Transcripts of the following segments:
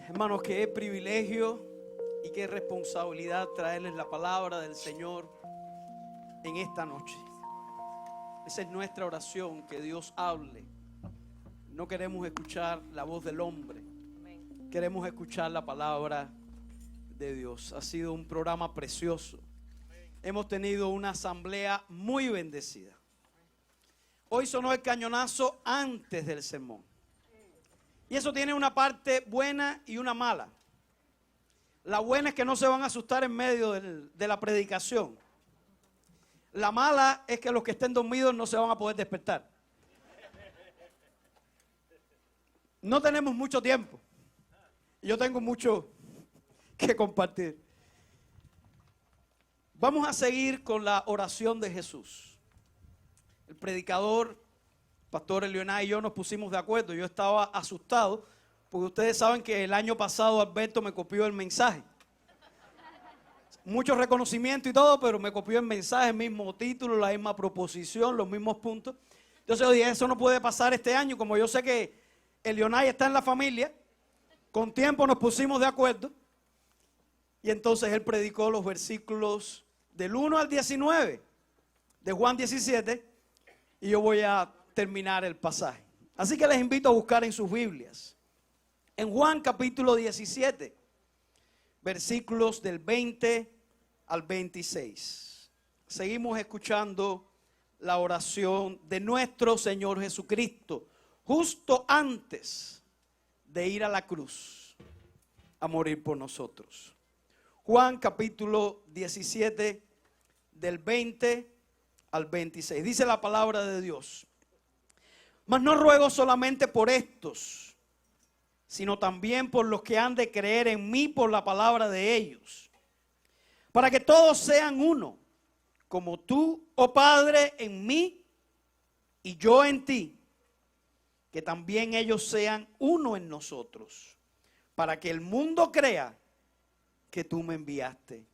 Hermanos, qué privilegio y qué responsabilidad traerles la palabra del Señor en esta noche. Esa es nuestra oración, que Dios hable. No queremos escuchar la voz del hombre, queremos escuchar la palabra de Dios. Ha sido un programa precioso. Hemos tenido una asamblea muy bendecida. Hoy sonó el cañonazo antes del sermón. Y eso tiene una parte buena y una mala. La buena es que no se van a asustar en medio de la predicación. La mala es que los que estén dormidos no se van a poder despertar. No tenemos mucho tiempo. Yo tengo mucho que compartir. Vamos a seguir con la oración de Jesús. El predicador, Pastor Leonardo y yo nos pusimos de acuerdo. Yo estaba asustado porque ustedes saben que el año pasado Alberto me copió el mensaje. Mucho reconocimiento y todo, pero me copió el mensaje, el mismo título, la misma proposición, los mismos puntos. Entonces yo dije, eso no puede pasar este año. Como yo sé que el Leonardo está en la familia, con tiempo nos pusimos de acuerdo. Y entonces él predicó los versículos del 1 al 19 de Juan 17 y yo voy a terminar el pasaje. Así que les invito a buscar en sus Biblias. En Juan capítulo 17, versículos del 20 al 26. Seguimos escuchando la oración de nuestro Señor Jesucristo, justo antes de ir a la cruz a morir por nosotros. Juan capítulo 17, del 20 al 26. Dice la palabra de Dios: mas no ruego solamente por estos, sino también por los que han de creer en mí por la palabra de ellos, para que todos sean uno, como tú, oh Padre, en mí y yo en ti, que también ellos sean uno en nosotros, para que el mundo crea que tú me enviaste.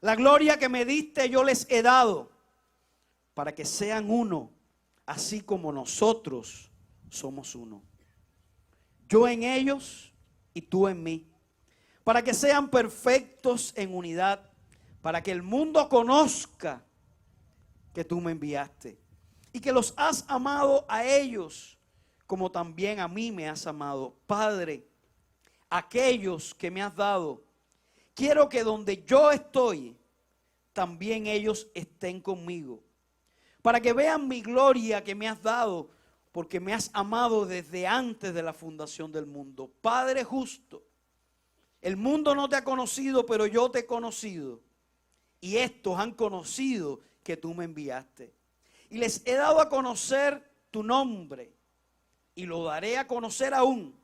La gloria que me diste yo les he dado, para que sean uno, así como nosotros somos uno. Yo en ellos y tú en mí, para que sean perfectos en unidad, para que el mundo conozca que tú me enviaste y que los has amado a ellos como también a mí me has amado. Padre, aquellos que me has dado, quiero que donde yo estoy, también ellos estén conmigo, para que vean mi gloria que me has dado, porque me has amado desde antes de la fundación del mundo. Padre justo, el mundo no te ha conocido, pero yo te he conocido, y estos han conocido que tú me enviaste. Y les he dado a conocer tu nombre, y lo daré a conocer aún,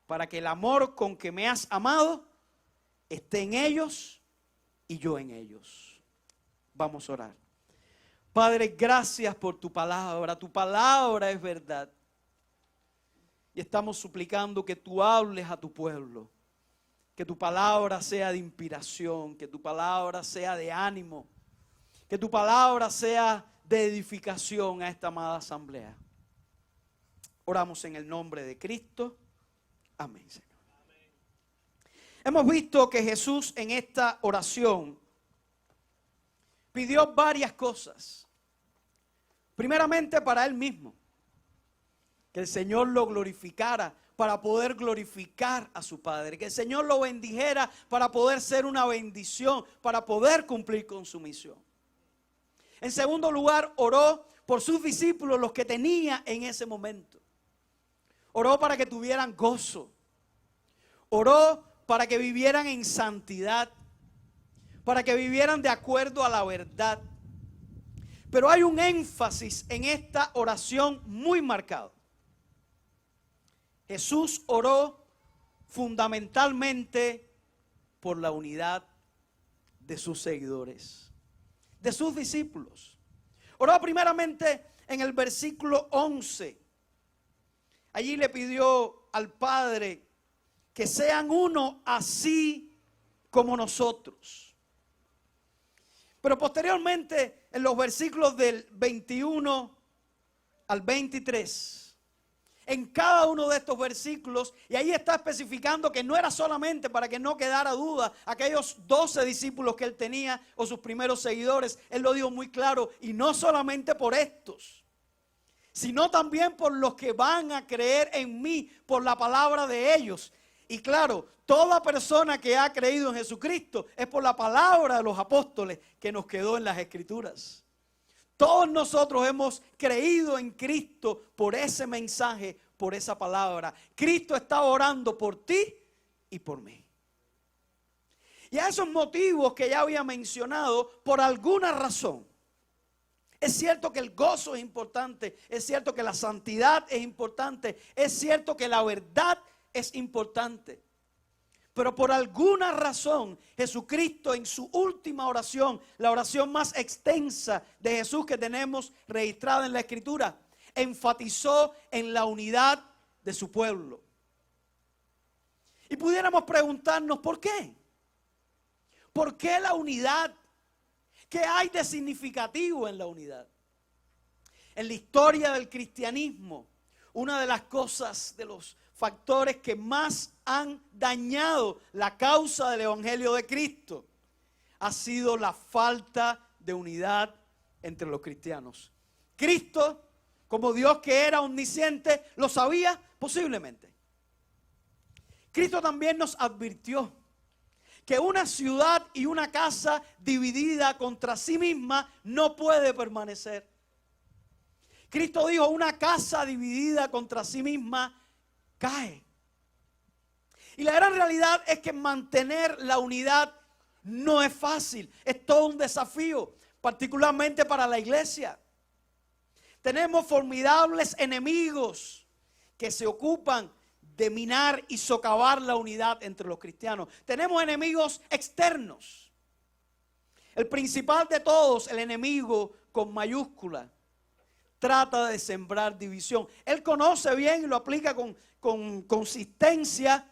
para que el amor con que me has amado esté en ellos y yo en ellos. Vamos a orar. Padre, gracias por tu palabra es verdad. Y estamos suplicando que tú hables a tu pueblo, que tu palabra sea de inspiración, que tu palabra sea de ánimo, que tu palabra sea de edificación a esta amada asamblea. Oramos en el nombre de Cristo. Amén, Señor. Amén. Hemos visto que Jesús en esta oración pidió varias cosas. Primeramente para Él mismo, que el Señor lo glorificara para poder glorificar a su Padre, que el Señor lo bendijera para poder ser una bendición, para poder cumplir con su misión. En segundo lugar, oró por sus discípulos, los que tenía en ese momento. Oró para que tuvieran gozo. Oró para que vivieran en santidad, para que vivieran de acuerdo a la verdad. Pero hay un énfasis en esta oración muy marcado. Jesús oró fundamentalmente por la unidad de sus seguidores, de sus discípulos. Oró primeramente en el versículo 11. Allí le pidió al Padre que sean uno así como nosotros. Pero posteriormente, en los versículos del 21 al 23, en cada uno de estos versículos, y ahí está especificando que no era solamente para que no quedara duda aquellos 12 discípulos que él tenía o sus primeros seguidores. Él lo dijo muy claro, y no solamente por estos, sino también por los que van a creer en mí por la palabra de ellos. Y claro, toda persona que ha creído en Jesucristo es por la palabra de los apóstoles que nos quedó en las Escrituras. Todos nosotros hemos creído en Cristo por ese mensaje, por esa palabra. Cristo está orando por ti y por mí. Y a esos motivos que ya había mencionado, por alguna razón, es cierto que el gozo es importante, es cierto que la santidad es importante, es cierto que la verdad es importante. Pero por alguna razón, Jesucristo en su última oración, la oración más extensa de Jesús que tenemos registrada en la Escritura, enfatizó en la unidad de su pueblo. Y pudiéramos preguntarnos, ¿por qué? ¿Por qué la unidad? ¿Qué hay de significativo en la unidad? En la historia del cristianismo, una de las cosas, de los factores que más han dañado la causa del Evangelio de Cristo ha sido la falta de unidad entre los cristianos. Cristo, como Dios que era omnisciente, ¿lo sabía? Posiblemente. Cristo también nos advirtió que una ciudad y una casa dividida contra sí misma no puede permanecer. Cristo dijo, una casa dividida contra sí misma cae. Y la gran realidad es que mantener la unidad no es fácil, es todo un desafío, particularmente para la iglesia. Tenemos formidables enemigos que se ocupan de minar y socavar la unidad entre los cristianos. Tenemos enemigos externos. El principal de todos, el enemigo con mayúscula, trata de sembrar división. Él conoce bien y lo aplica con consistencia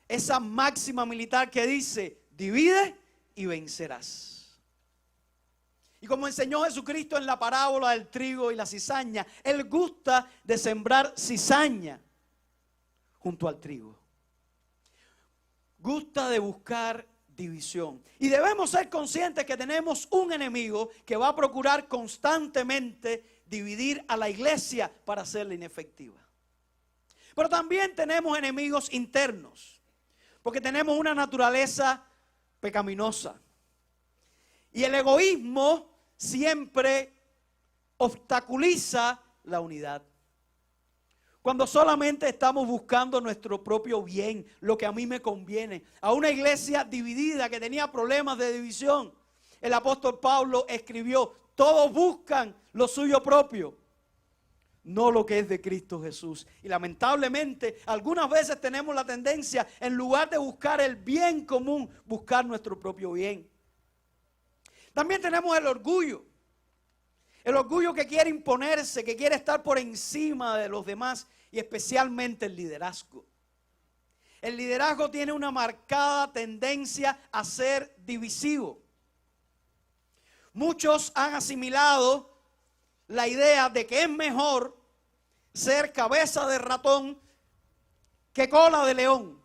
esa máxima militar que dice, divide y vencerás. Y como enseñó Jesucristo en la parábola del trigo y la cizaña, Él gusta de sembrar cizaña junto al trigo. Gusta de buscar división. Y debemos ser conscientes que tenemos un enemigo que va a procurar constantemente dividir a la iglesia para hacerla inefectiva. Pero también tenemos enemigos internos, porque tenemos una naturaleza pecaminosa. Y el egoísmo siempre obstaculiza la unidad. Cuando solamente estamos buscando nuestro propio bien, lo que a mí me conviene. A una iglesia dividida que tenía problemas de división, el apóstol Pablo escribió, todos buscan lo suyo propio, no lo que es de Cristo Jesús. Y lamentablemente, algunas veces tenemos la tendencia, en lugar de buscar el bien común, buscar nuestro propio bien. También tenemos el orgullo. El orgullo que quiere imponerse, que quiere estar por encima de los demás, y especialmente el liderazgo. El liderazgo tiene una marcada tendencia a ser divisivo. Muchos han asimilado la idea de que es mejor ser cabeza de ratón que cola de león.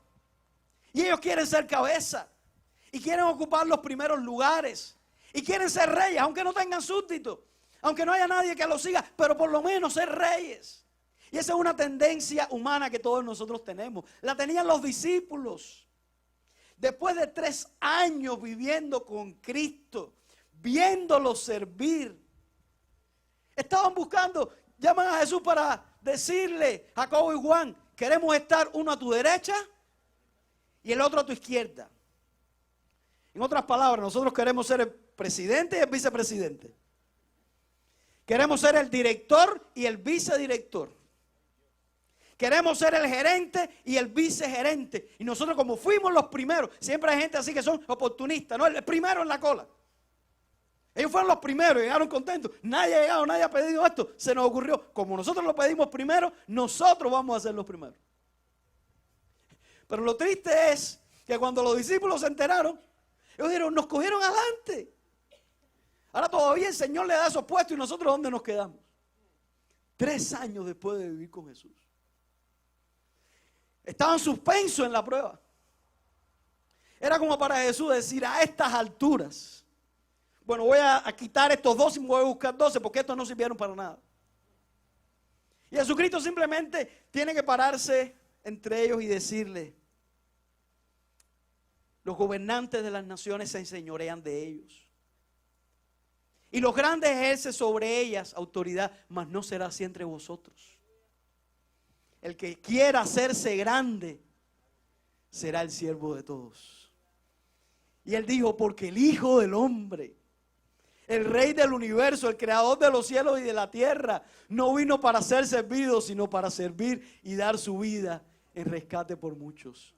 Y ellos quieren ser cabeza y quieren ocupar los primeros lugares y quieren ser reyes, aunque no tengan súbditos, aunque no haya nadie que los siga, pero por lo menos ser reyes. Y esa es una tendencia humana que todos nosotros tenemos. La tenían los discípulos. Después de 3 años viviendo con Cristo, viéndolo servir, estaban buscando, llaman a Jesús para decirle, Jacobo y Juan, queremos estar uno a tu derecha y el otro a tu izquierda. En otras palabras, nosotros queremos ser el presidente y el vicepresidente. Queremos ser el director y el vicedirector. Queremos ser el gerente y el vicegerente. Y nosotros, como fuimos los primeros, siempre hay gente así que son oportunistas, ¿no? El primero en la cola. Ellos fueron los primeros, llegaron contentos. Nadie ha llegado, nadie ha pedido esto. Se nos ocurrió, como nosotros lo pedimos primero, nosotros vamos a ser los primeros. Pero lo triste es que cuando los discípulos se enteraron, ellos dijeron, nos cogieron adelante. Ahora todavía el Señor le da esos puestos y nosotros ¿dónde nos quedamos? 3 años después de vivir con Jesús. Estaban suspensos en la prueba. Era como para Jesús decir, a estas alturas, bueno, voy a quitar estos 12 y me voy a buscar 12 porque estos no sirvieron para nada. Y Jesucristo simplemente tiene que pararse entre ellos y decirle, los gobernantes de las naciones se enseñorean de ellos. Y los grandes ejercen sobre ellas autoridad, mas no será así entre vosotros. El que quiera hacerse grande será el siervo de todos. Y él dijo, porque el Hijo del Hombre, el Rey del universo, el Creador de los cielos y de la tierra, no vino para ser servido, sino para servir y dar su vida en rescate por muchos.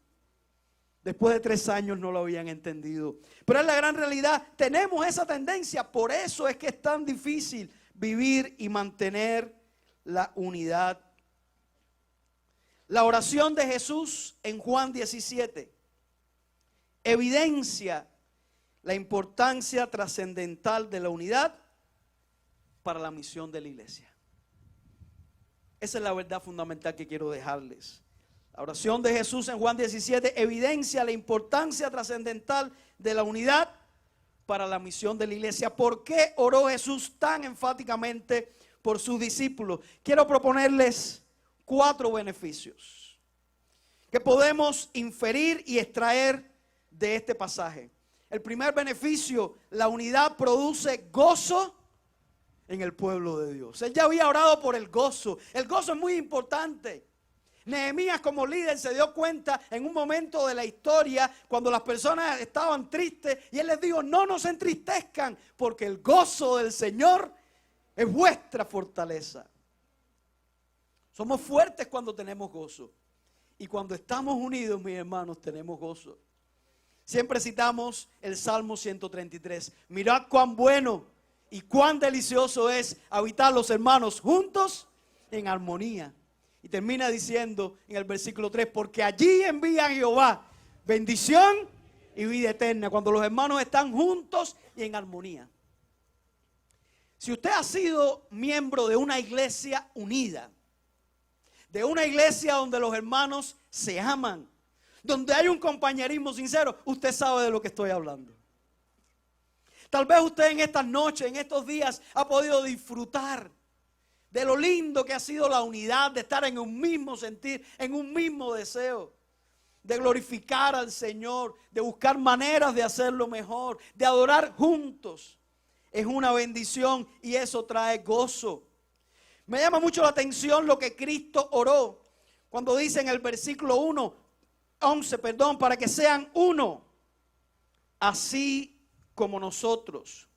Después de 3 años no lo habían entendido. Pero es la gran realidad. Tenemos esa tendencia. Por eso es que es tan difícil vivir y mantener la unidad. La oración de Jesús en Juan 17 evidencia la importancia trascendental de la unidad para la misión de la iglesia. Esa es la verdad fundamental que quiero dejarles. La oración de Jesús en Juan 17 evidencia la importancia trascendental de la unidad para la misión de la iglesia. ¿Por qué oró Jesús tan enfáticamente por sus discípulos? Quiero proponerles 4 beneficios que podemos inferir y extraer de este pasaje. El primer beneficio, la unidad produce gozo en el pueblo de Dios. Él ya había orado por el gozo. El gozo es muy importante. Nehemías como líder se dio cuenta en un momento de la historia cuando las personas estaban tristes y él les dijo, no nos entristezcan porque el gozo del Señor es vuestra fortaleza. Somos fuertes cuando tenemos gozo y cuando estamos unidos, mis hermanos, tenemos gozo. Siempre citamos el Salmo 133. Mirad cuán bueno y cuán delicioso es habitar los hermanos juntos en armonía. Y termina diciendo en el versículo 3, porque allí envía Jehová bendición y vida eterna, cuando los hermanos están juntos y en armonía. Si usted ha sido miembro de una iglesia unida, de una iglesia donde los hermanos se aman, donde hay un compañerismo sincero, usted sabe de lo que estoy hablando. Tal vez usted en estas noches, en estos días, ha podido disfrutar de lo lindo que ha sido la unidad, de estar en un mismo sentir, en un mismo deseo, de glorificar al Señor, de buscar maneras de hacerlo mejor, de adorar juntos. Es una bendición y eso trae gozo. Me llama mucho la atención lo que Cristo oró cuando dice en el versículo 11, para que sean uno, así como nosotros.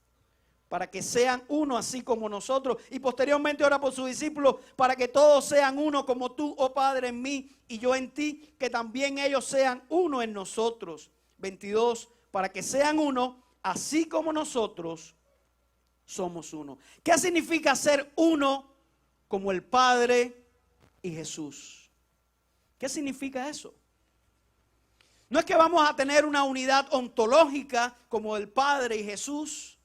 Para que sean uno así como nosotros. Y posteriormente ora por sus discípulos para que todos sean uno como tú, oh Padre, en mí y yo en ti, que también ellos sean uno en nosotros. 22, para que sean uno así como nosotros somos uno. ¿Qué significa ser uno como el Padre y Jesús? ¿Qué significa eso? No es que vamos a tener una unidad ontológica como el Padre y Jesús,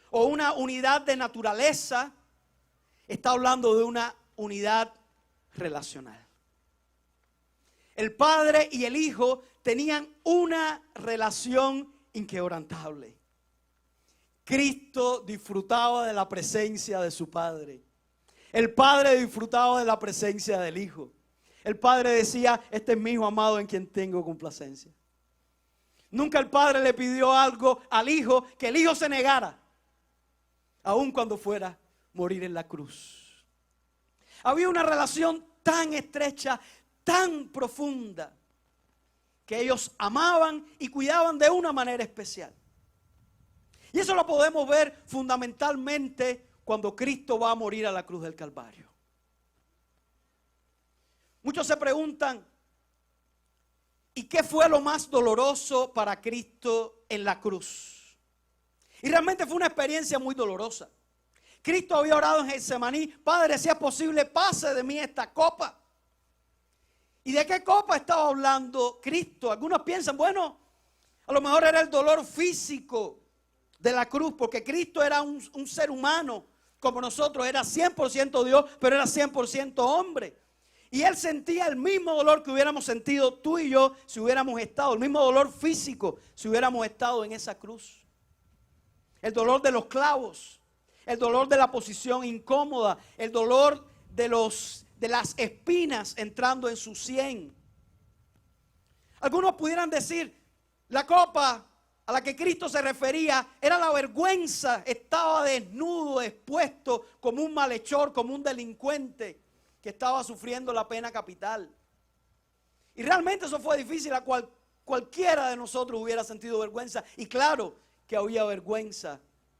o una unidad de naturaleza. Está hablando de una unidad relacional. El Padre y el Hijo tenían una relación inquebrantable. Cristo disfrutaba de la presencia de su Padre. El Padre disfrutaba de la presencia del Hijo. El Padre decía, este es mi Hijo amado en quien tengo complacencia. Nunca el Padre le pidió algo al Hijo que el Hijo se negara, aun cuando fuera a morir en la cruz. Había una relación tan estrecha, tan profunda, que ellos amaban y cuidaban de una manera especial. Y eso lo podemos ver fundamentalmente cuando Cristo va a morir a la cruz del Calvario. Muchos se preguntan, ¿y qué fue lo más doloroso para Cristo en la cruz? Y realmente fue una experiencia muy dolorosa. Cristo había orado en Getsemaní, Padre, si es posible, pase de mí esta copa. ¿Y de qué copa estaba hablando Cristo? Algunos piensan, bueno, a lo mejor era el dolor físico de la cruz, porque Cristo era un ser humano como nosotros, era 100% Dios, pero era 100% hombre. Y él sentía el mismo dolor que hubiéramos sentido tú y yo si hubiéramos estado, el mismo dolor físico si hubiéramos estado en esa cruz. El dolor de los clavos, el dolor de la posición incómoda, el dolor de las espinas entrando en su sien. Algunos pudieran decir, la copa a la que Cristo se refería era la vergüenza, estaba desnudo, expuesto como un malhechor, como un delincuente que estaba sufriendo la pena capital. Y realmente eso fue difícil, cualquiera de nosotros hubiera sentido vergüenza. Y claro que había vergüenza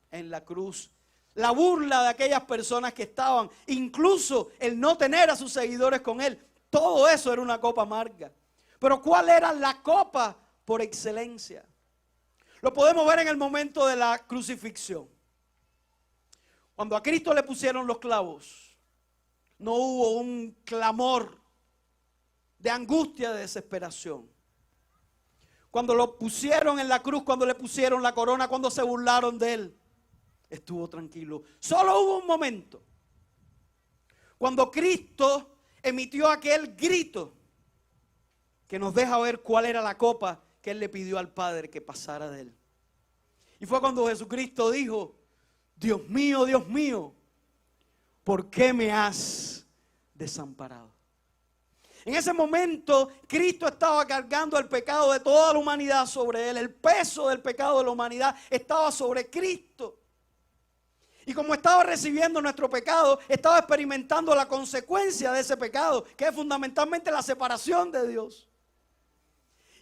en la cruz. La burla de aquellas personas que estaban, incluso el no tener a sus seguidores con él, todo eso era una copa amarga. Pero ¿cuál era la copa por excelencia? Lo podemos ver en el momento de la crucifixión. Cuando a Cristo le pusieron los clavos, no hubo un clamor de angustia, de desesperación. Cuando lo pusieron en la cruz, cuando le pusieron la corona, cuando se burlaron de él, estuvo tranquilo. Solo hubo un momento cuando Cristo emitió aquel grito que nos deja ver cuál era la copa que él le pidió al Padre que pasara de él. Y fue cuando Jesucristo dijo, Dios mío, ¿por qué me has desamparado? En ese momento Cristo estaba cargando el pecado de toda la humanidad sobre él. El peso del pecado de la humanidad estaba sobre Cristo. Y como estaba recibiendo nuestro pecado, estaba experimentando la consecuencia de ese pecado, que es fundamentalmente la separación de Dios.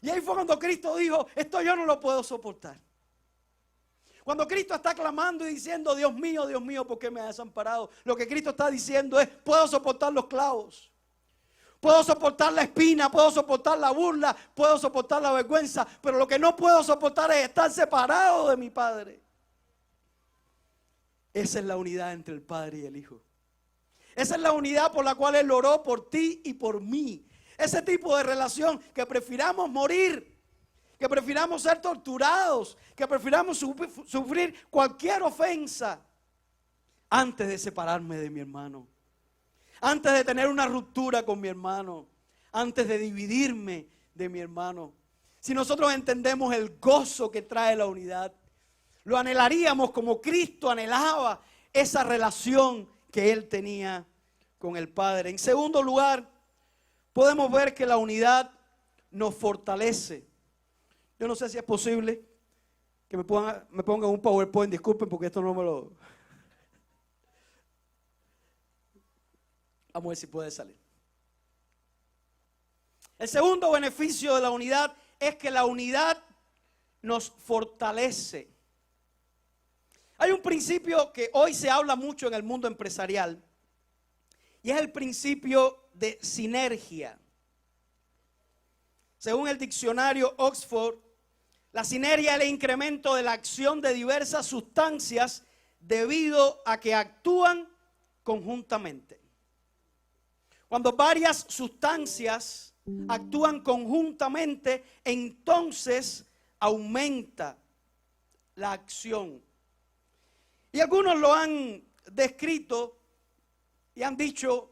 Y ahí fue cuando Cristo dijo, esto yo no lo puedo soportar. Cuando Cristo está clamando y diciendo, Dios mío, ¿por qué me has desamparado? Lo que Cristo está diciendo es, puedo soportar los clavos. Puedo soportar la espina, puedo soportar la burla, puedo soportar la vergüenza, pero lo que no puedo soportar es estar separado de mi Padre. Esa es la unidad entre el Padre y el Hijo. Esa es la unidad por la cual Él oró por ti y por mí. Ese tipo de relación que prefiramos morir, que prefiramos ser torturados, que prefiramos sufrir cualquier ofensa antes de separarme de mi hermano, antes de tener una ruptura con mi hermano, antes de dividirme de mi hermano. Si nosotros entendemos el gozo que trae la unidad, lo anhelaríamos como Cristo anhelaba esa relación que Él tenía con el Padre. En segundo lugar, podemos ver que la unidad nos fortalece. Yo no sé si es posible que me pongan un PowerPoint, disculpen porque esto no me lo... Vamos a ver si puede salir. El segundo beneficio de la unidad es que la unidad nos fortalece. Hay un principio que hoy se habla mucho en el mundo empresarial y es el principio de sinergia. Según el diccionario Oxford, la sinergia es el incremento de la acción de diversas sustancias debido a que actúan conjuntamente. Cuando varias sustancias actúan conjuntamente, entonces aumenta la acción. Y algunos lo han descrito y han dicho,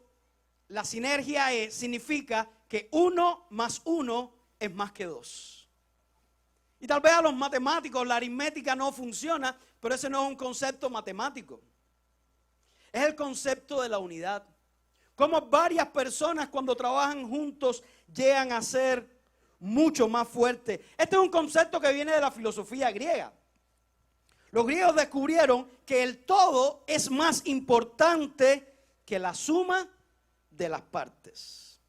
la sinergia significa que 1 más 1 es más que 2. Y tal vez a los matemáticos la aritmética no funciona, pero ese no es un concepto matemático. Es el concepto de la unidad. Cómo varias personas cuando trabajan juntos llegan a ser mucho más fuertes. Este es un concepto que viene de la filosofía griega. Los griegos descubrieron que el todo es más importante que la suma de las partes.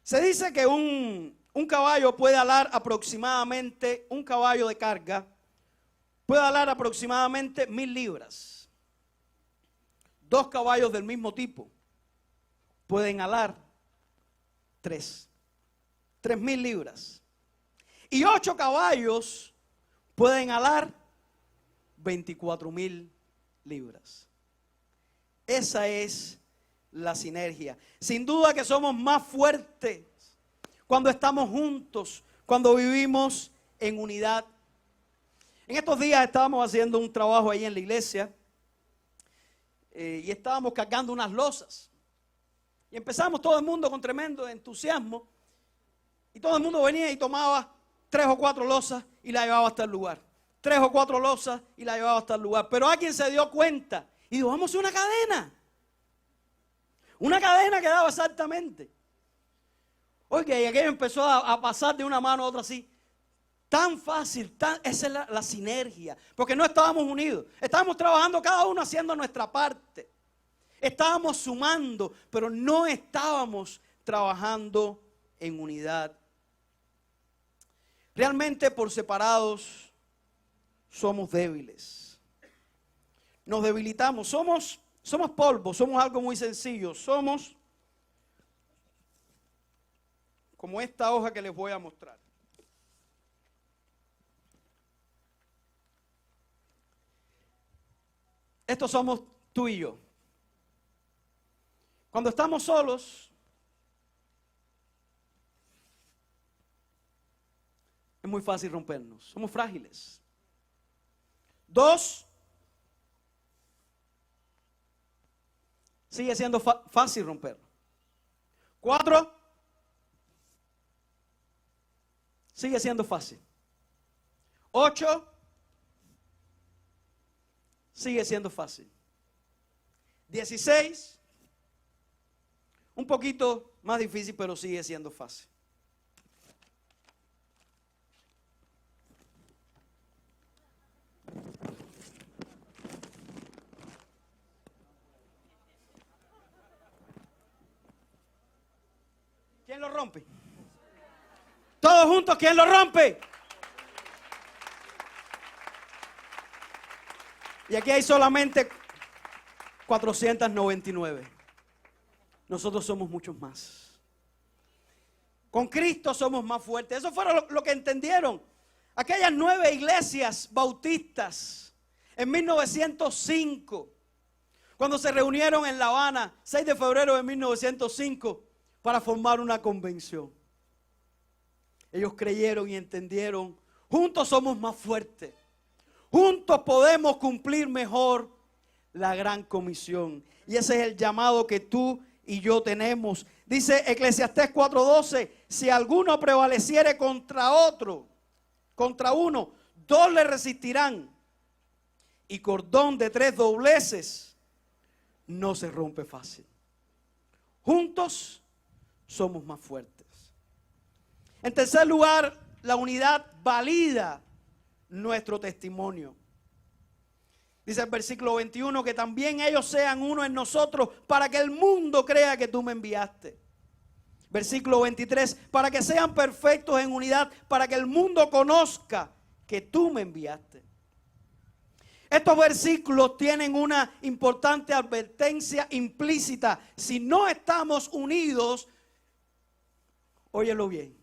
Se dice que un caballo puede alar aproximadamente, un caballo de carga, puede alar aproximadamente 1000 libras. 2 caballos del mismo tipo pueden alar 3000 libras. Y 8 caballos pueden alar 24,000 libras. Esa es la sinergia. Sin duda que somos más fuertes cuando estamos juntos, cuando vivimos en unidad. En estos días estábamos haciendo un trabajo ahí en la iglesia y estábamos cargando unas losas. Y empezamos todo el mundo con tremendo entusiasmo. Y todo el mundo venía y tomaba 3 o 4 losas y la llevaba hasta el lugar. 3 o 4 losas y la llevaba hasta el lugar. Pero alguien se dio cuenta y dijo, vamos a hacer una cadena. Una cadena que daba exactamente. Oiga, y aquello empezó a pasar de una mano a otra así. Tan fácil, esa es la sinergia. Porque no estábamos unidos. Estábamos trabajando cada uno haciendo nuestra parte. Estábamos sumando, pero no estábamos trabajando en unidad. Realmente por separados somos débiles. Nos debilitamos. Somos polvo, somos algo muy sencillo. Somos como esta hoja que les voy a mostrar. Estos somos tú y yo. Cuando estamos solos, es muy fácil rompernos. Somos frágiles. 2, sigue siendo fácil romperlo. 4, sigue siendo fácil. 8, sigue siendo fácil. 16, un poquito más difícil, pero sigue siendo fácil. ¿Quién lo rompe? Todos juntos, ¿quién lo rompe? Y aquí hay solamente 499. Nosotros somos muchos más. Con Cristo somos más fuertes. Eso fue lo que entendieron aquellas 9 iglesias bautistas en 1905, cuando se reunieron en La Habana, 6 de febrero de 1905, para formar una convención. Ellos creyeron y entendieron, juntos somos más fuertes. Juntos podemos cumplir mejor la gran comisión. Y ese es el llamado que tú y yo tenemos. Dice Eclesiastés 4:12, si alguno prevaleciere contra otro, contra uno, 2 le resistirán. Y cordón de 3 dobleces no se rompe fácil. Juntos somos más fuertes. En tercer lugar, la unidad valida nuestro testimonio. Dice el versículo 21 que también ellos sean uno en nosotros para que el mundo crea que tú me enviaste. Versículo 23, para que sean perfectos en unidad, para que el mundo conozca que tú me enviaste. Estos versículos tienen una importante advertencia implícita. Si no estamos unidos, óyelo bien,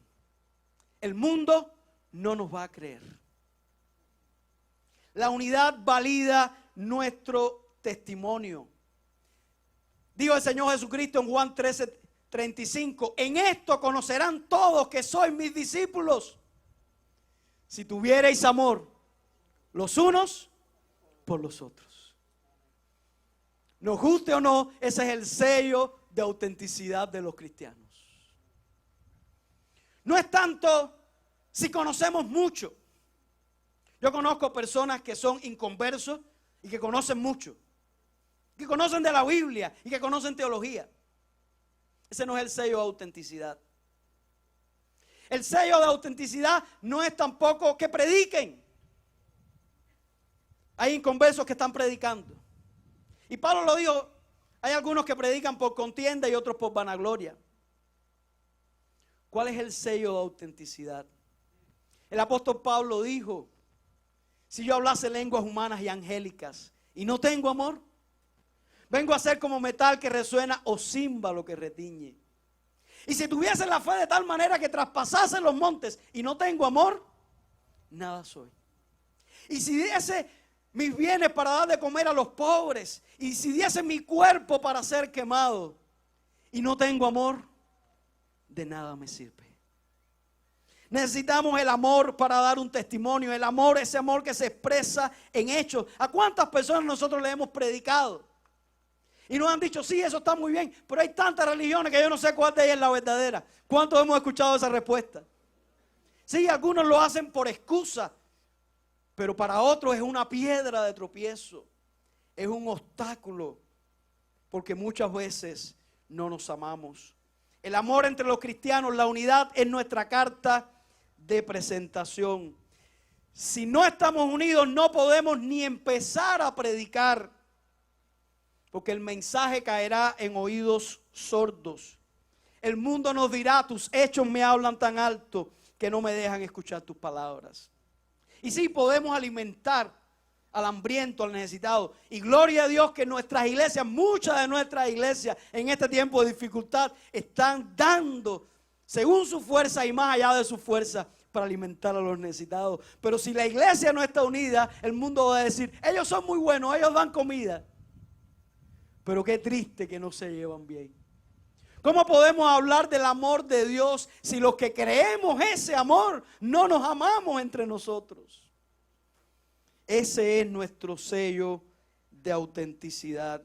el mundo no nos va a creer. La unidad valida nuestro testimonio. Dijo el Señor Jesucristo en Juan 13:35, en esto conocerán todos que sois mis discípulos, si tuviereis amor los unos por los otros. Nos guste o no, ese es el sello de autenticidad de los cristianos. No es tanto si conocemos mucho. Yo conozco personas que son inconversos y que conocen mucho, que conocen de la Biblia y que conocen teología. Ese no es el sello de autenticidad. El sello de autenticidad no es tampoco que prediquen. Hay inconversos que están predicando. Y Pablo lo dijo, hay algunos que predican por contienda y otros por vanagloria. ¿Cuál es el sello de autenticidad? El apóstol Pablo dijo, si yo hablase lenguas humanas y angélicas y no tengo amor, vengo a ser como metal que resuena o címbalo que retiñe. Y si tuviese la fe de tal manera que traspasase los montes y no tengo amor, nada soy. Y si diese mis bienes para dar de comer a los pobres, y si diese mi cuerpo para ser quemado y no tengo amor, de nada me sirve. Necesitamos el amor para dar un testimonio. El amor, ese amor que se expresa en hechos. ¿A cuántas personas nosotros le hemos predicado? Y nos han dicho, sí, eso está muy bien, pero hay tantas religiones que yo no sé cuál de ellas es la verdadera. ¿Cuántos hemos escuchado esa respuesta? Sí, algunos lo hacen por excusa, pero para otros es una piedra de tropiezo, es un obstáculo, porque muchas veces no nos amamos. El amor entre los cristianos, la unidad es nuestra carta de presentación. Si no estamos unidos, no podemos ni empezar a predicar, porque el mensaje caerá en oídos sordos. El mundo nos dirá, tus hechos me hablan tan alto que no me dejan escuchar tus palabras. Y sí, podemos alimentar al hambriento, al necesitado. Y gloria a Dios que nuestras iglesias, muchas de nuestras iglesias en este tiempo de dificultad, están dando según su fuerza y más allá de su fuerza para alimentar a los necesitados. Pero si la iglesia no está unida, el mundo va a decir, ellos son muy buenos, ellos dan comida. Pero qué triste que no se llevan bien. ¿Cómo podemos hablar del amor de Dios si los que creemos ese amor no nos amamos entre nosotros? Ese es nuestro sello de autenticidad.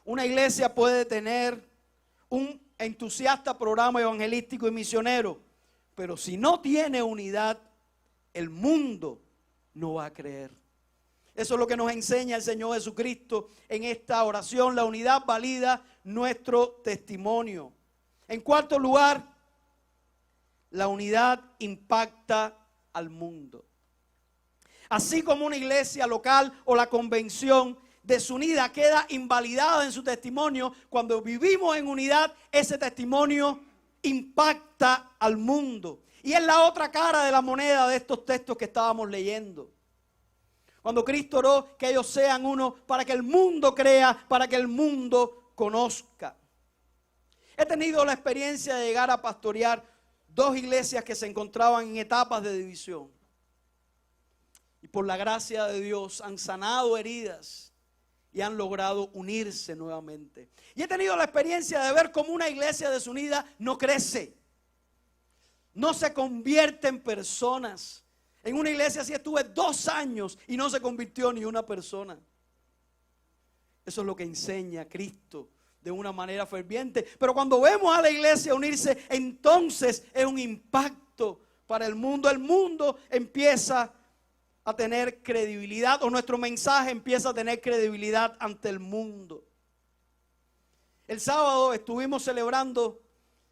Una iglesia puede tener un entusiasta programa evangelístico y misionero, pero si no tiene unidad, el mundo no va a creer. Eso es lo que nos enseña el Señor Jesucristo en esta oración. La unidad valida nuestro testimonio. En cuarto lugar, la unidad impacta al mundo. Así como una iglesia local o la convención desunida queda invalidada en su testimonio, cuando vivimos en unidad, ese testimonio impacta al mundo. Y es la otra cara de la moneda de estos textos que estábamos leyendo. Cuando Cristo oró que ellos sean uno para que el mundo crea, para que el mundo conozca. He tenido la experiencia de llegar a pastorear 2 iglesias que se encontraban en etapas de división. Y por la gracia de Dios han sanado heridas y han logrado unirse nuevamente. Y he tenido la experiencia de ver cómo una iglesia desunida no crece, no se convierte en personas. En una iglesia así estuve 2 años y no se convirtió ni una persona. Eso es lo que enseña Cristo de una manera ferviente. Pero cuando vemos a la iglesia unirse, entonces es un impacto para el mundo. El mundo empieza a tener credibilidad, o nuestro mensaje empieza a tener credibilidad ante el mundo. El sábado estuvimos celebrando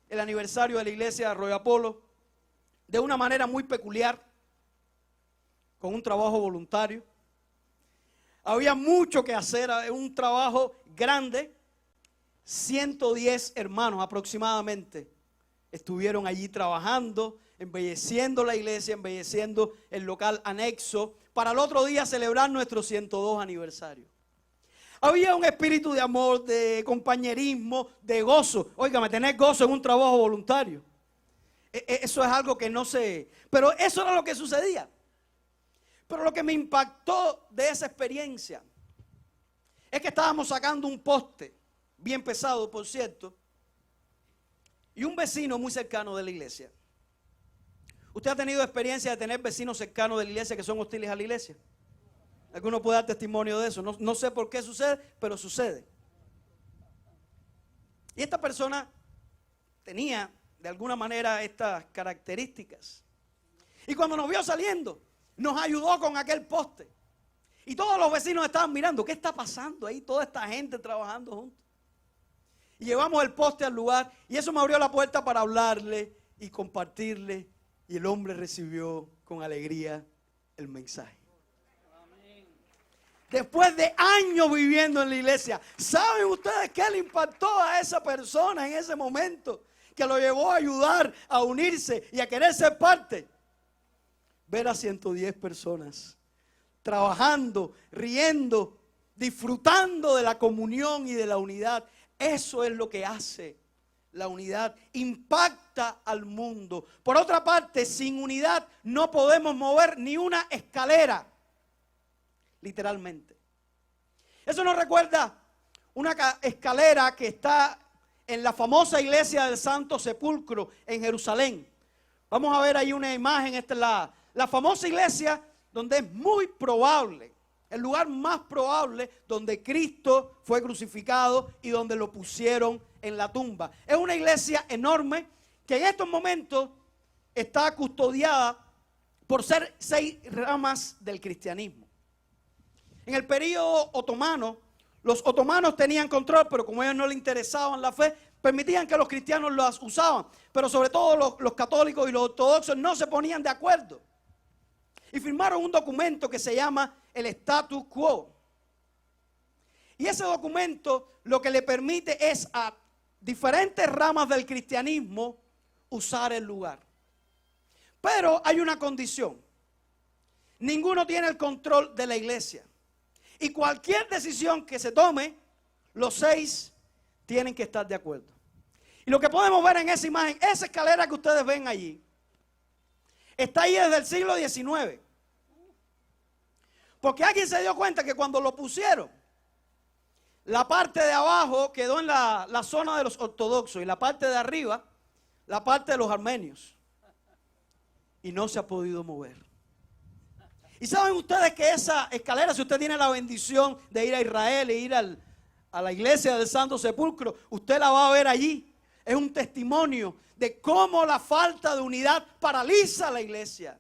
el aniversario de la iglesia de Arroyo Apolo de una manera muy peculiar, con un trabajo voluntario. Había mucho que hacer, un trabajo grande. 110 hermanos aproximadamente estuvieron allí trabajando, embelleciendo la iglesia, embelleciendo el local anexo, para el otro día celebrar nuestro 102 aniversario. Había un espíritu de amor, de compañerismo, de gozo. Óigame, tener gozo en un trabajo voluntario. Eso es algo que no sé, pero eso era lo que sucedía. Pero lo que me impactó de esa experiencia es que estábamos sacando un poste, bien pesado por cierto, y un vecino muy cercano de la iglesia. ¿Usted ha tenido experiencia de tener vecinos cercanos de la iglesia que son hostiles a la iglesia? Alguno puede dar testimonio de eso. No sé por qué sucede, pero sucede. Y esta persona tenía de alguna manera estas características. Y cuando nos vio saliendo, nos ayudó con aquel poste. Y todos los vecinos estaban mirando, ¿qué está pasando ahí? Toda esta gente trabajando juntos. Y llevamos el poste al lugar y eso me abrió la puerta para hablarle y compartirle. Y el hombre recibió con alegría el mensaje. Después de años viviendo en la iglesia, ¿saben ustedes qué le impactó a esa persona en ese momento? Que lo llevó a ayudar, a unirse y a querer ser parte. Ver a 110 personas trabajando, riendo, disfrutando de la comunión y de la unidad. Eso es lo que hace la unidad. Impacta al mundo. Por otra parte, sin unidad no podemos mover ni una escalera. Literalmente. Eso nos recuerda una escalera que está en la famosa iglesia del Santo Sepulcro en Jerusalén. Vamos a ver ahí una imagen. Esta es la famosa iglesia donde es muy probable el lugar más probable donde Cristo fue crucificado y donde lo pusieron en la tumba. Es una iglesia enorme que en estos momentos está custodiada por ser 6 ramas del cristianismo. En el período otomano, los otomanos tenían control, pero como a ellos no les interesaban la fe, permitían que los cristianos las usaban. Pero sobre todo los católicos y los ortodoxos no se ponían de acuerdo. Y firmaron un documento que se llama el Status Quo. Y ese documento lo que le permite es a diferentes ramas del cristianismo usar el lugar. Pero hay una condición. Ninguno tiene el control de la iglesia. Y cualquier decisión que se tome, los 6 tienen que estar de acuerdo. Y lo que podemos ver en esa imagen, esa escalera que ustedes ven allí, está ahí desde el siglo XIX. Porque alguien se dio cuenta que cuando lo pusieron, la parte de abajo quedó en la zona de los ortodoxos y la parte de arriba, la parte de los armenios. Y no se ha podido mover. Y saben ustedes que esa escalera, si usted tiene la bendición de ir a Israel e ir a la iglesia del Santo Sepulcro, usted la va a ver allí. Es un testimonio de cómo la falta de unidad paraliza la iglesia.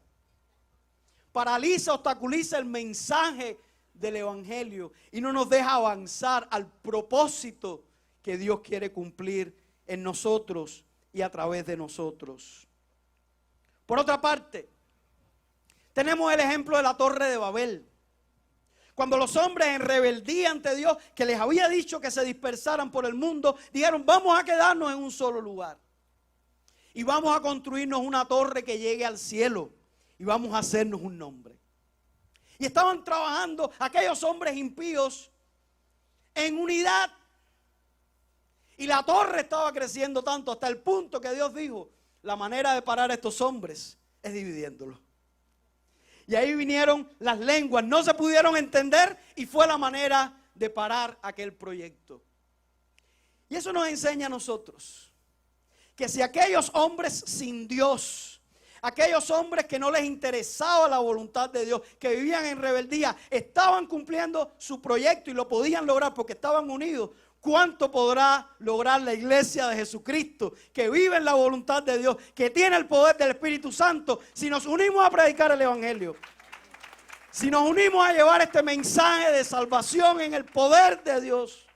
Paraliza, obstaculiza el mensaje del evangelio y no nos deja avanzar al propósito que Dios quiere cumplir en nosotros y a través de nosotros. Por otra parte, tenemos el ejemplo de la Torre de Babel. Cuando los hombres en rebeldía ante Dios, que les había dicho que se dispersaran por el mundo, dijeron, vamos a quedarnos en un solo lugar. Y vamos a construirnos una torre que llegue al cielo. Y vamos a hacernos un nombre. Y estaban trabajando aquellos hombres impíos en unidad. Y la torre estaba creciendo tanto hasta el punto que Dios dijo, la manera de parar a estos hombres es dividiéndolos. Y ahí vinieron las lenguas, no se pudieron entender y fue la manera de parar aquel proyecto. Y eso nos enseña a nosotros que si aquellos hombres sin Dios, aquellos hombres que no les interesaba la voluntad de Dios, que vivían en rebeldía, estaban cumpliendo su proyecto y lo podían lograr porque estaban unidos, ¿cuánto podrá lograr la iglesia de Jesucristo, que vive en la voluntad de Dios, que tiene el poder del Espíritu Santo, si nos unimos a predicar el evangelio? Si nos unimos a llevar este mensaje de salvación en el poder de Dios.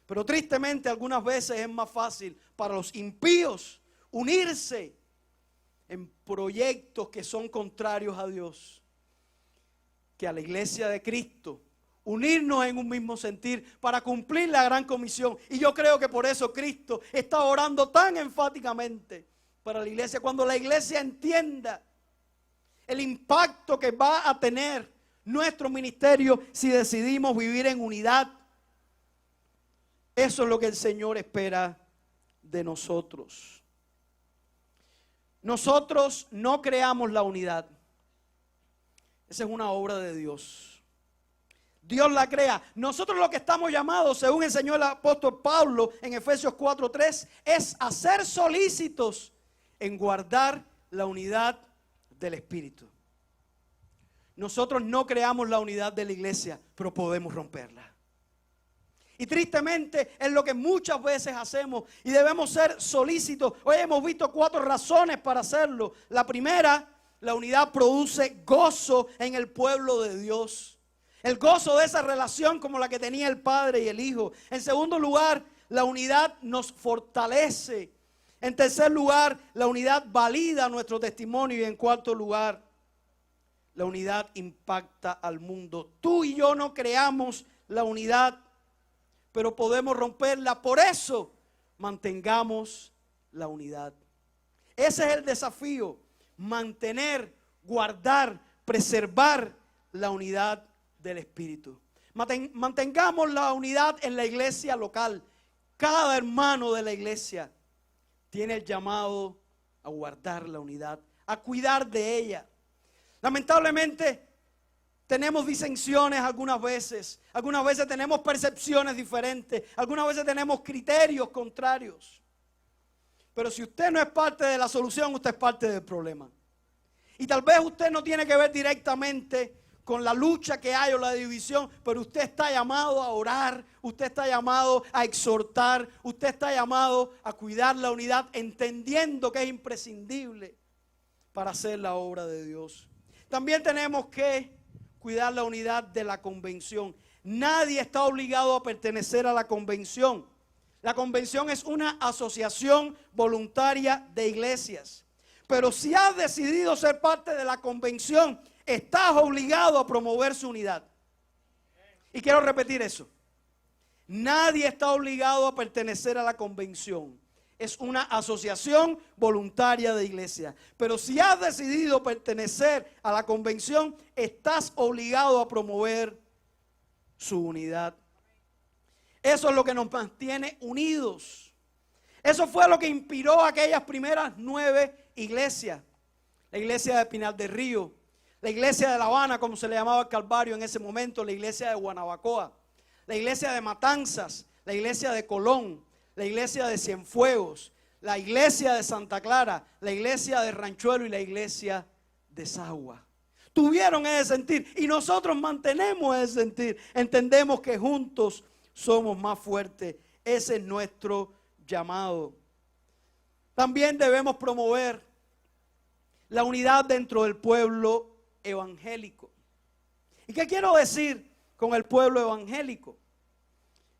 Pero tristemente algunas veces es más fácil para los impíos unirse en proyectos que son contrarios a Dios que a la iglesia de Cristo. Unirnos en un mismo sentir para cumplir la gran comisión. Y yo creo que por eso Cristo está orando tan enfáticamente para la iglesia. Cuando la iglesia entienda el impacto que va a tener nuestro ministerio si decidimos vivir en unidad. Eso es lo que el Señor espera de nosotros. Nosotros no creamos la unidad. Esa es una obra de Dios. Dios la crea. Nosotros lo que estamos llamados, según enseñó el apóstol Pablo en Efesios 4:3, es a ser solícitos en guardar la unidad del Espíritu. Nosotros no creamos la unidad de la iglesia, pero podemos romperla. Y tristemente es lo que muchas veces hacemos y debemos ser solícitos. Hoy hemos visto 4 razones para hacerlo. La primera, la unidad produce gozo en el pueblo de Dios. El gozo de esa relación como la que tenía el Padre y el Hijo. En segundo lugar, la unidad nos fortalece. En tercer lugar, la unidad valida nuestro testimonio. Y en cuarto lugar, la unidad impacta al mundo. Tú y yo no creamos la unidad, pero podemos romperla. Por eso, mantengamos la unidad. Ese es el desafío. Mantener, guardar, preservar la unidad del Espíritu. Mantengamos la unidad en la iglesia local. Cada hermano de la iglesia tiene el llamado a guardar la unidad, a cuidar de ella. Lamentablemente tenemos disensiones algunas veces tenemos percepciones diferentes, algunas veces tenemos criterios contrarios. Pero si usted no es parte de la solución, usted es parte del problema. Y tal vez usted no tiene que ver directamente con la lucha que hay o la división, pero usted está llamado a orar, usted está llamado a exhortar, usted está llamado a cuidar la unidad, entendiendo que es imprescindible para hacer la obra de Dios. También tenemos que cuidar la unidad de la convención. Nadie está obligado a pertenecer a la convención. La convención es una asociación voluntaria de iglesias. Pero si has decidido ser parte de la convención, estás obligado a promover su unidad. Y quiero repetir eso. Nadie está obligado a pertenecer a la convención. Es una asociación voluntaria de iglesia. Pero si has decidido pertenecer a la convención, estás obligado a promover su unidad. Eso es lo que nos mantiene unidos. Eso fue lo que inspiró a aquellas primeras 9 iglesias. La iglesia de Pinar del Río, la iglesia de La Habana, como se le llamaba el Calvario en ese momento, la iglesia de Guanabacoa, la iglesia de Matanzas, la iglesia de Colón, la iglesia de Cienfuegos, la iglesia de Santa Clara, la iglesia de Ranchuelo y la iglesia de Sagua. Tuvieron ese sentir y nosotros mantenemos ese sentir. Entendemos que juntos somos más fuertes. Ese es nuestro llamado. También debemos promover la unidad dentro del pueblo evangélico. ¿Y qué quiero decir con el pueblo evangélico?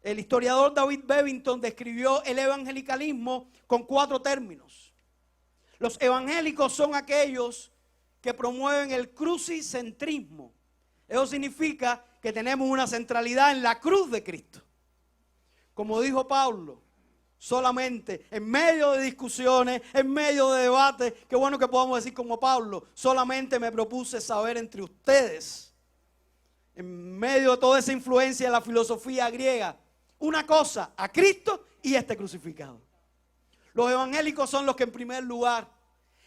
El historiador David Bevington describió el evangelicalismo con 4 términos. Los evangélicos son aquellos que promueven el crucicentrismo. Eso significa que tenemos una centralidad en la cruz de Cristo. Como dijo Pablo, solamente en medio de discusiones, en medio de debates, qué bueno que podamos decir como Pablo, solamente me propuse saber entre ustedes, en medio de toda esa influencia de la filosofía griega, una cosa, a Cristo y este crucificado. Los evangélicos son los que en primer lugar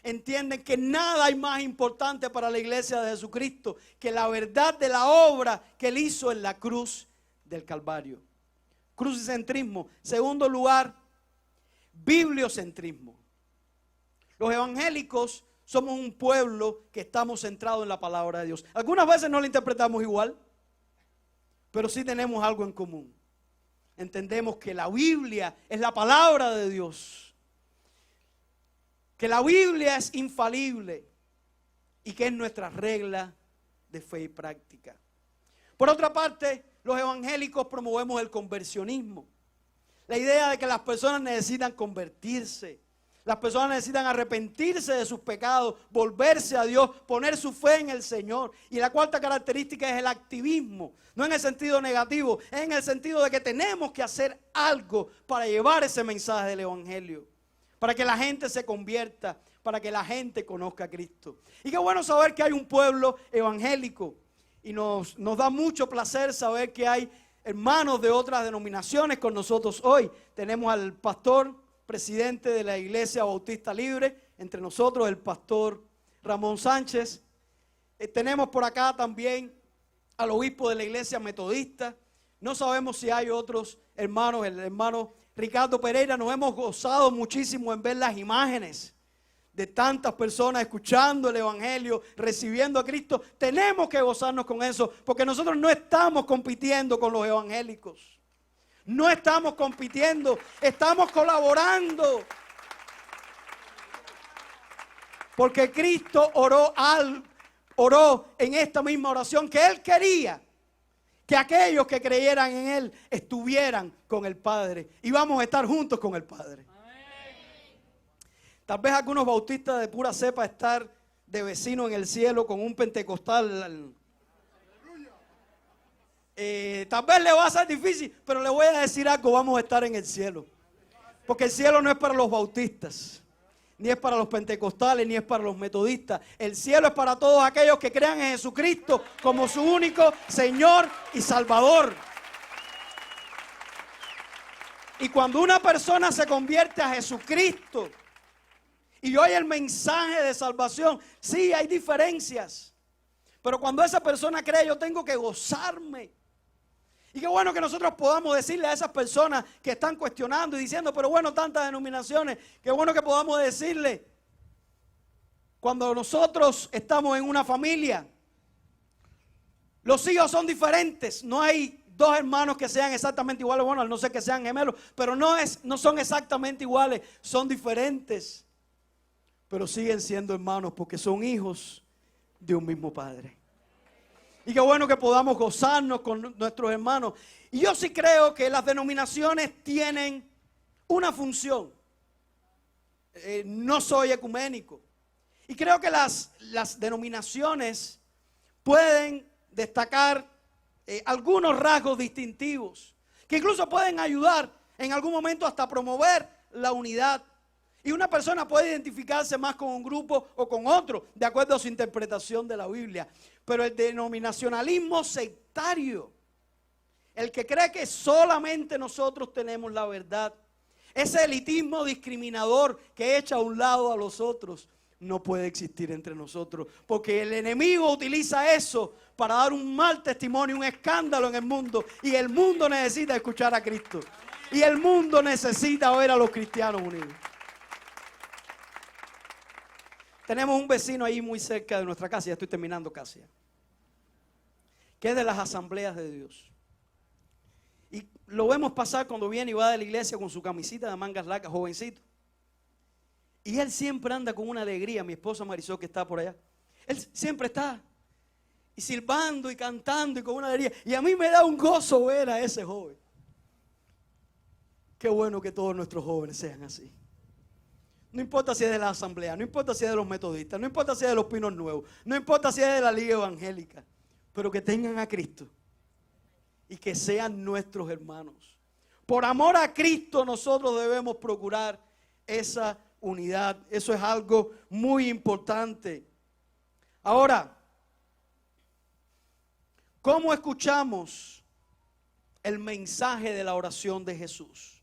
entienden que nada hay más importante para la iglesia de Jesucristo que la verdad de la obra que Él hizo en la cruz del Calvario. Crucicentrismo. Segundo lugar, bibliocentrismo. Los evangélicos somos un pueblo que estamos centrados en la palabra de Dios. Algunas veces no la interpretamos igual, pero sí tenemos algo en común. Entendemos que la Biblia es la palabra de Dios, que la Biblia es infalible y que es nuestra regla de fe y práctica. Por otra parte, los evangélicos promovemos el conversionismo. La idea de que las personas necesitan convertirse, las personas necesitan arrepentirse de sus pecados, volverse a Dios, poner su fe en el Señor. Y la cuarta característica es el activismo, no en el sentido negativo, es en el sentido de que tenemos que hacer algo para llevar ese mensaje del evangelio, para que la gente se convierta, para que la gente conozca a Cristo. Y qué bueno saber que hay un pueblo evangélico. Y nos da mucho placer saber que hay hermanos de otras denominaciones con nosotros hoy. Tenemos al pastor, presidente de la Iglesia Bautista Libre, entre nosotros el pastor Ramón Sánchez. Tenemos por acá también al obispo de la Iglesia Metodista. No sabemos si hay otros hermanos, el hermano Ricardo Pereira. Nos hemos gozado muchísimo en ver las imágenes de tantas personas escuchando el evangelio, recibiendo a Cristo. Tenemos que gozarnos con eso, porque nosotros no estamos compitiendo con los evangélicos. No estamos compitiendo, estamos colaborando. Porque Cristo oró en esta misma oración que Él quería que aquellos que creyeran en Él estuvieran con el Padre. Y vamos a estar juntos con el Padre. Tal vez algunos bautistas de pura cepa estar de vecino en el cielo con un pentecostal. Tal vez le va a ser difícil, pero le voy a decir algo, vamos a estar en el cielo. Porque el cielo no es para los bautistas, ni es para los pentecostales, ni es para los metodistas. El cielo es para todos aquellos que crean en Jesucristo como su único Señor y Salvador. Y cuando una persona se convierte a Jesucristo y oye el mensaje de salvación, sí hay diferencias, pero cuando esa persona cree, yo tengo que gozarme. Y qué bueno que nosotros podamos decirle a esas personas que están cuestionando y diciendo, pero bueno, tantas denominaciones, qué bueno que podamos decirle, cuando nosotros estamos en una familia, Los hijos son diferentes. No hay dos hermanos que sean exactamente iguales. Bueno, al no ser que sean gemelos, pero no son exactamente iguales. Son diferentes. Pero siguen siendo hermanos porque son hijos de un mismo Padre. Y qué bueno que podamos gozarnos con nuestros hermanos. Y yo sí creo que las denominaciones tienen una función. No soy ecuménico. Y creo que las denominaciones pueden destacar algunos rasgos distintivos que incluso pueden ayudar en algún momento hasta a promover la unidad. Y una persona puede identificarse más con un grupo o con otro, de acuerdo a su interpretación de la Biblia. Pero el denominacionalismo sectario, el que cree que solamente nosotros tenemos la verdad, ese elitismo discriminador que echa a un lado a los otros, no puede existir entre nosotros. Porque el enemigo utiliza eso para dar un mal testimonio, un escándalo en el mundo. Y el mundo necesita escuchar a Cristo. Y el mundo necesita ver a los cristianos unidos. Tenemos un vecino ahí muy cerca de nuestra casa, ya estoy terminando casi, que es de las asambleas de Dios. Y lo vemos pasar cuando viene y va de la iglesia con su camisita de mangas largas, jovencito. Y él siempre anda con una alegría, mi esposa Marisol que está por allá. Él siempre está y silbando y cantando y con una alegría. Y a mí me da un gozo ver a ese joven. Qué bueno que todos nuestros jóvenes sean así. No importa si es de la asamblea, no importa si es de los metodistas, no importa si es de los Pinos Nuevos, no importa si es de la Liga Evangélica, pero que tengan a Cristo y que sean nuestros hermanos. Por amor a Cristo nosotros debemos procurar esa unidad. Eso es algo muy importante. Ahora, ¿cómo escuchamos el mensaje de la oración de Jesús?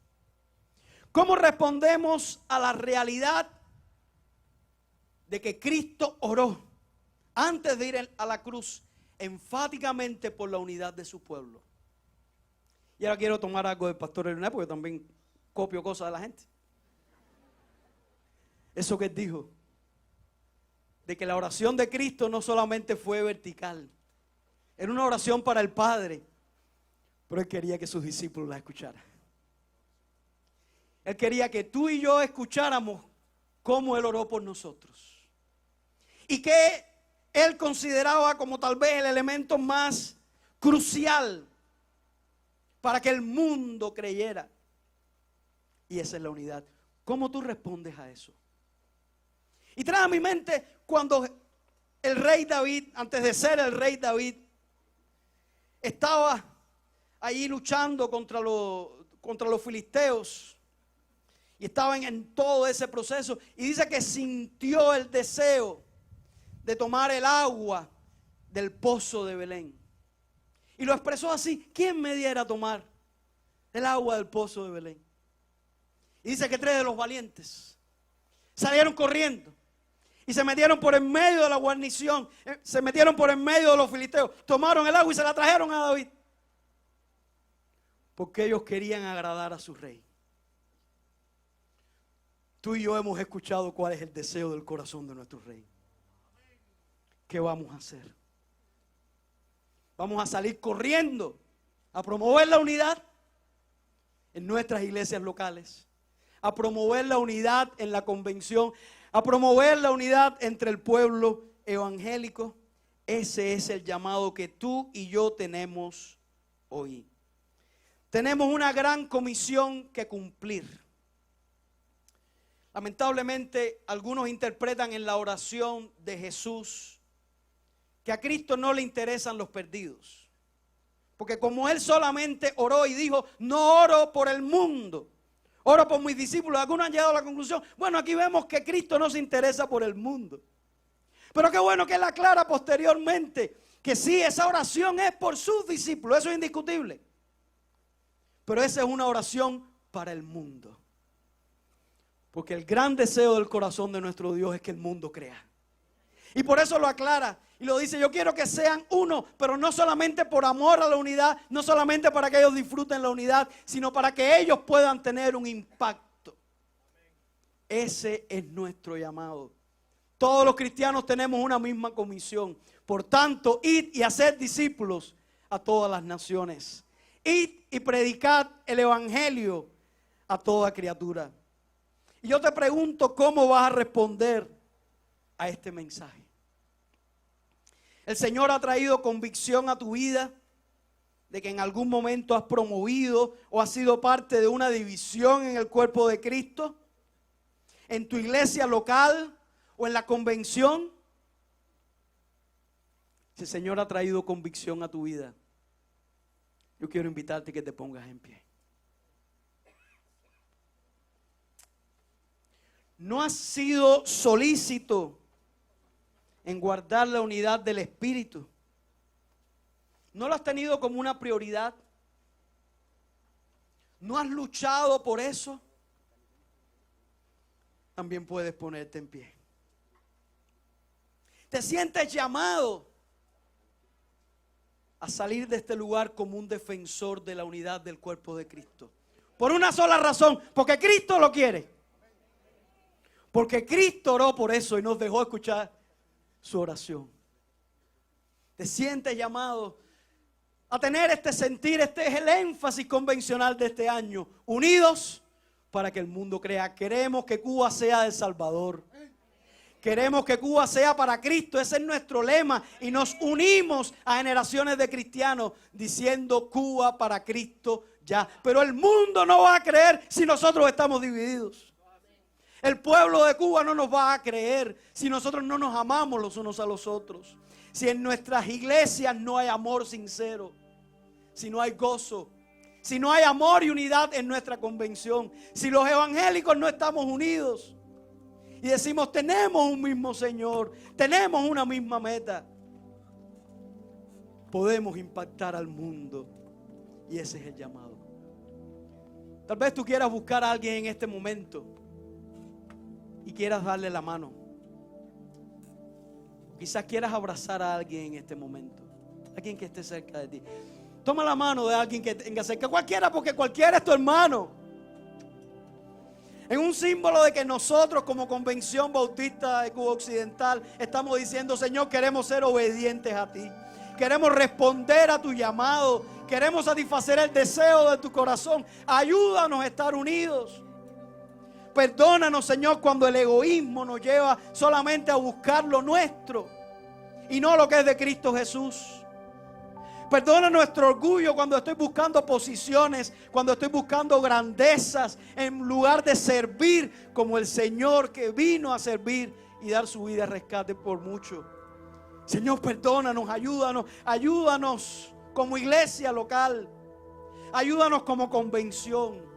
¿Cómo respondemos a la realidad de que Cristo oró antes de ir a la cruz enfáticamente por la unidad de su pueblo? Y ahora quiero tomar algo del pastor Leonel porque también copio cosas de la gente. Eso que él dijo, de que la oración de Cristo no solamente fue vertical, era una oración para el Padre, pero él quería que sus discípulos la escucharan. Él quería que tú y yo escucháramos cómo Él oró por nosotros. Y que Él consideraba como tal vez el elemento más crucial para que el mundo creyera. Y esa es la unidad. ¿Cómo tú respondes a eso? Y trae a mi mente cuando el rey David, antes de ser el rey David, estaba allí luchando contra los filisteos. Y estaban en todo ese proceso. Y dice que sintió el deseo de tomar el agua del pozo de Belén. Y lo expresó así: ¿quién me diera a tomar el agua del pozo de Belén? Y dice que 3 de los valientes salieron corriendo y se metieron por en medio de la guarnición. Se metieron por en medio de los filisteos. Tomaron el agua y se la trajeron a David. Porque ellos querían agradar a su rey. Tú y yo hemos escuchado cuál es el deseo del corazón de nuestro rey. ¿Qué vamos a hacer? Vamos a salir corriendo a promover la unidad en nuestras iglesias locales, a promover la unidad en la convención, a promover la unidad entre el pueblo evangélico. Ese es el llamado que tú y yo tenemos hoy. Tenemos una gran comisión que cumplir. Lamentablemente, algunos interpretan en la oración de Jesús que a Cristo no le interesan los perdidos. Porque como Él solamente oró y dijo: no oro por el mundo, oro por mis discípulos. Algunos han llegado a la conclusión: bueno, aquí vemos que Cristo no se interesa por el mundo. Pero qué bueno que Él aclara posteriormente que sí, esa oración es por sus discípulos. Eso es indiscutible. Pero esa es una oración para el mundo. Porque el gran deseo del corazón de nuestro Dios es que el mundo crea. Y por eso lo aclara y lo dice: yo quiero que sean uno, pero no solamente por amor a la unidad, no solamente para que ellos disfruten la unidad, sino para que ellos puedan tener un impacto. Ese es nuestro llamado. Todos los cristianos tenemos una misma comisión. Por tanto, id y haced discípulos a todas las naciones. Id y predicad el evangelio a toda criatura. Y yo te pregunto, ¿cómo vas a responder a este mensaje? El Señor ha traído convicción a tu vida de que en algún momento has promovido o has sido parte de una división en el cuerpo de Cristo, en tu iglesia local o en la convención. Si el Señor ha traído convicción a tu vida, yo quiero invitarte a que te pongas en pie. ¿No has sido solícito en guardar la unidad del Espíritu? ¿No lo has tenido como una prioridad? ¿No has luchado por eso? También puedes ponerte en pie. ¿Te sientes llamado a salir de este lugar como un defensor de la unidad del cuerpo de Cristo? Por una sola razón, porque Cristo lo quiere. Porque Cristo oró por eso y nos dejó escuchar su oración. ¿Te sientes llamado a tener este sentir? Este es el énfasis convencional de este año. Unidos para que el mundo crea. Queremos que Cuba sea El Salvador. Queremos que Cuba sea para Cristo. Ese es nuestro lema. Y nos unimos a generaciones de cristianos diciendo Cuba para Cristo ya. Pero el mundo no va a creer si nosotros estamos divididos. El pueblo de Cuba no nos va a creer si nosotros no nos amamos los unos a los otros. Si en nuestras iglesias no hay amor sincero. Si no hay gozo. Si no hay amor y unidad en nuestra convención. Si los evangélicos no estamos unidos. Y decimos, tenemos un mismo Señor. Tenemos una misma meta. Podemos impactar al mundo. Y ese es el llamado. Tal vez tú quieras buscar a alguien en este momento y quieras darle la mano. Quizás quieras abrazar a alguien en este momento. Alguien que esté cerca de ti. Toma la mano de alguien que tenga cerca. Cualquiera, porque cualquiera es tu hermano. En un símbolo de que nosotros como Convención Bautista de Cuba Occidental estamos diciendo, Señor, queremos ser obedientes a ti. Queremos responder a tu llamado. Queremos satisfacer el deseo de tu corazón. Ayúdanos a estar unidos. Perdónanos, Señor, cuando el egoísmo nos lleva solamente a buscar lo nuestro y no lo que es de Cristo Jesús. Perdona nuestro orgullo cuando estoy buscando posiciones, cuando estoy buscando grandezas, en lugar de servir como el Señor que vino a servir y dar su vida a rescate por mucho. Señor, perdónanos, ayúdanos como iglesia local, ayúdanos como convención.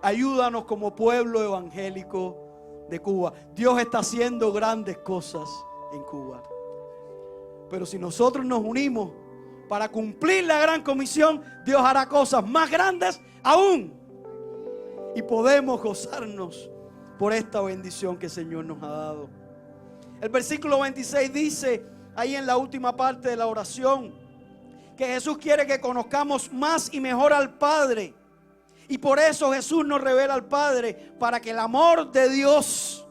Ayúdanos como pueblo evangélico de Cuba. Dios está haciendo grandes cosas en Cuba. Pero si nosotros nos unimos para cumplir la gran comisión, Dios hará cosas más grandes aún. Y podemos gozarnos por esta bendición que el Señor nos ha dado. El versículo 26 dice, ahí en la última parte de la oración, que Jesús quiere que conozcamos más y mejor al Padre. Y por eso Jesús nos revela al Padre, para que el amor de Dios,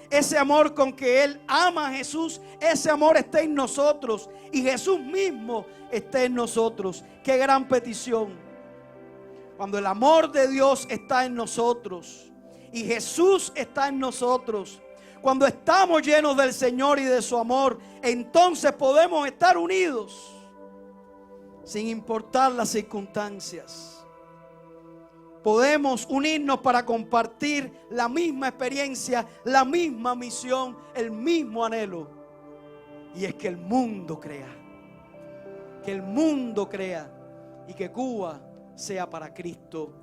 ese amor con que Él ama a Jesús, ese amor esté en nosotros y Jesús mismo esté en nosotros. Qué gran petición. Cuando el amor de Dios está en nosotros y Jesús está en nosotros, cuando estamos llenos del Señor y de su amor, entonces podemos estar unidos sin importar las circunstancias. Podemos unirnos para compartir la misma experiencia, la misma misión, el mismo anhelo. Y es que el mundo crea. Que el mundo crea. Y que Cuba sea para Cristo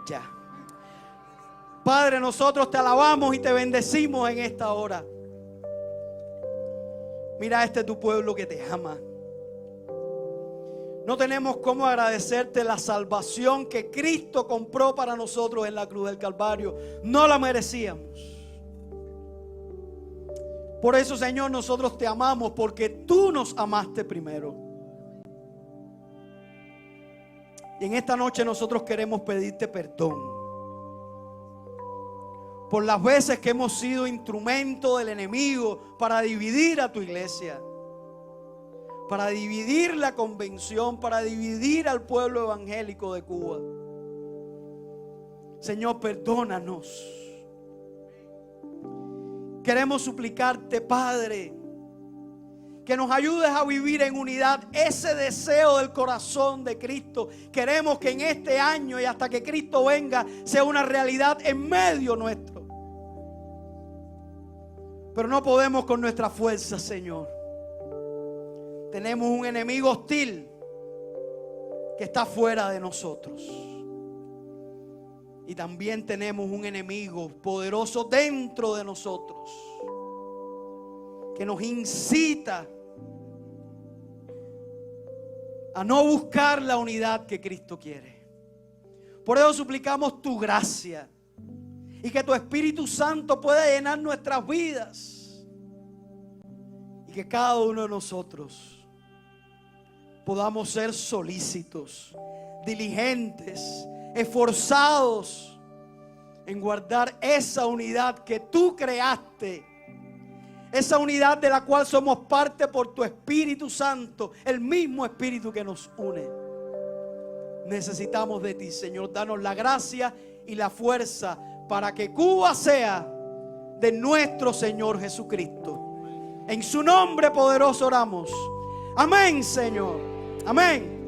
ya. Padre, nosotros te alabamos y te bendecimos en esta hora. Mira, este es tu pueblo que te ama. No tenemos cómo agradecerte la salvación que Cristo compró para nosotros en la cruz del Calvario. No la merecíamos. Por eso, Señor, nosotros te amamos, porque tú nos amaste primero. Y en esta noche nosotros queremos pedirte perdón por las veces que hemos sido instrumento del enemigo para dividir a tu iglesia, para dividir la convención, para dividir al pueblo evangélico de Cuba. Señor, perdónanos. Queremos suplicarte, Padre, que nos ayudes a vivir en unidad ese deseo del corazón de Cristo. Queremos que en este año y hasta que Cristo venga sea una realidad en medio nuestro. Pero no podemos con nuestra fuerza, Señor. Tenemos un enemigo hostil que está fuera de nosotros. Y también tenemos un enemigo poderoso dentro de nosotros que nos incita a no buscar la unidad que Cristo quiere. Por eso suplicamos tu gracia y que tu Espíritu Santo pueda llenar nuestras vidas y que cada uno de nosotros podamos ser solícitos, diligentes, esforzados en guardar esa unidad que tú creaste, esa unidad de la cual somos parte por tu Espíritu Santo, el mismo Espíritu que nos une. Necesitamos de ti, Señor. Danos la gracia y la fuerza para que Cuba sea de nuestro Señor Jesucristo. En su nombre poderoso oramos. Amén, Señor. Amén.